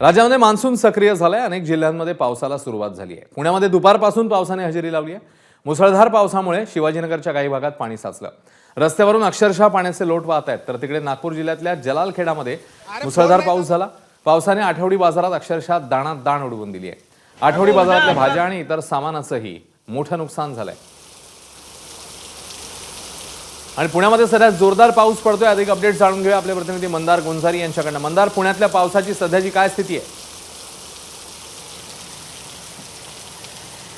राज्यामध्ये मान्सून सक्रिय झालाय। अनेक जिल्ह्यांमध्ये पावसाला सुरुवात झाली आहे। पुण्यामध्ये दुपारपासून पावसाने हजेरी लावली आहे। मुसळधार पावसामुळे शिवाजीनगरच्या काही भागात पाणी साचलं। रस्त्यावरून अक्षरशः पाण्याचे लोट वाहत आहेत। तर तिकडे नागपूर जिल्ह्यातल्या जलालखेडामध्ये मुसळधार पाऊस झाला। पावसाने आठवडी बाजारात अक्षरशः दाणात दाण उडवून दिली आहे। आठवडी बाजारातल्या भाज्या आणि इतर सामानाचंही मोठं नुकसान झालंय। आणि पुण्यामध्ये सध्या जोरदार पाऊस पडतोय। अधिक अपडेट जाणून घेऊया आपले प्रतिनिधी मंदार गुंजारी यांच्याकडून। मंदार, पुण्यातल्या पावसाची सध्याची काय स्थिती आहे?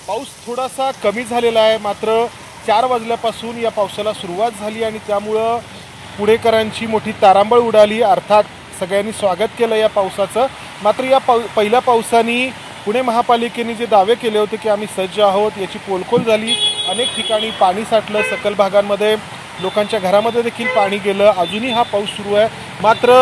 पाऊस थोडासा कमी झालेला आहे, मात्र 4 वाजल्यापासून या पावसाला सुरुवात झाली आणि त्यामुळं पुणेकरांची मोठी तारांबळ उडाली। अर्थात सगळ्यांनी स्वागत केलं या पावसाचं। मात्र या पहिल्या पावसाने पुणे महापालिकेने जे दावे केले होते की आम्ही सज्ज आहोत, याची पोलखोल झाली। अनेक ठिकाणी पाणी साठलं, सकल भागांमध्ये लोकांच्या घरामध्ये देखील पाणी गेलं। अजूनही हा पाऊस सुरू आहे, मात्र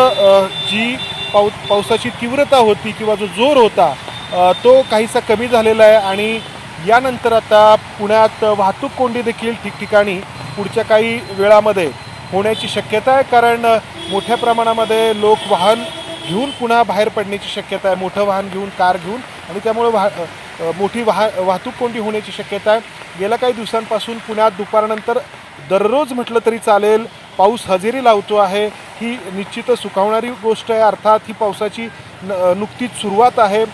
जी पावसाची तीव्रता होती किंवा जो जोर होता तो काहीसा कमी झालेला आहे। आणि यानंतर आता पुण्यात वाहतूक कोंडी देखील ठिकठिकाणी पुढच्या काही वेळामध्ये होण्याची शक्यता आहे, कारण मोठ्या प्रमाणामध्ये लोक वाहन घेऊन पुन्हा बाहेर पडण्याची शक्यता आहे, मोठं वाहन घेऊन, कार घेऊन, आणि त्यामुळे मोठी वाहतूक कोंडी होण्याची शक्यता आहे। गेल्या काही दिवसांपासून पुण्यात दुपारनंतर दररोज म्हटलं तरी चालेल पाऊस हजेरी लावतो आहे। ही निश्चितच सुखावणारी गोष्ट आहे। अर्थात ही पावसाची नुकतीच सुरुवात आहे।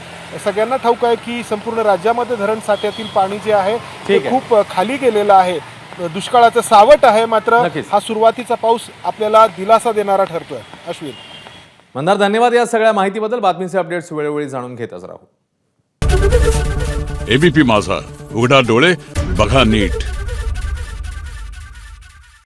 सगळ्यांना ठाऊक आहे की संपूर्ण राज्यामध्ये धरण साठ्यातील पाणी जे आहे ते खूप खाली गेलेलं आहे। दुष्काळाचं सावट आहे, मात्र हा सुरुवातीचा पाऊस आपल्याला दिलासा देणारा ठरतोय। अश्विन, मंदार, धन्यवाद या सगळ्या माहितीबद्दल। बातमीचे अपडेट्स वेळोवेळी जाणून घेतच राहू। एबीपी माझा, उघडा डोळे बघा नीट।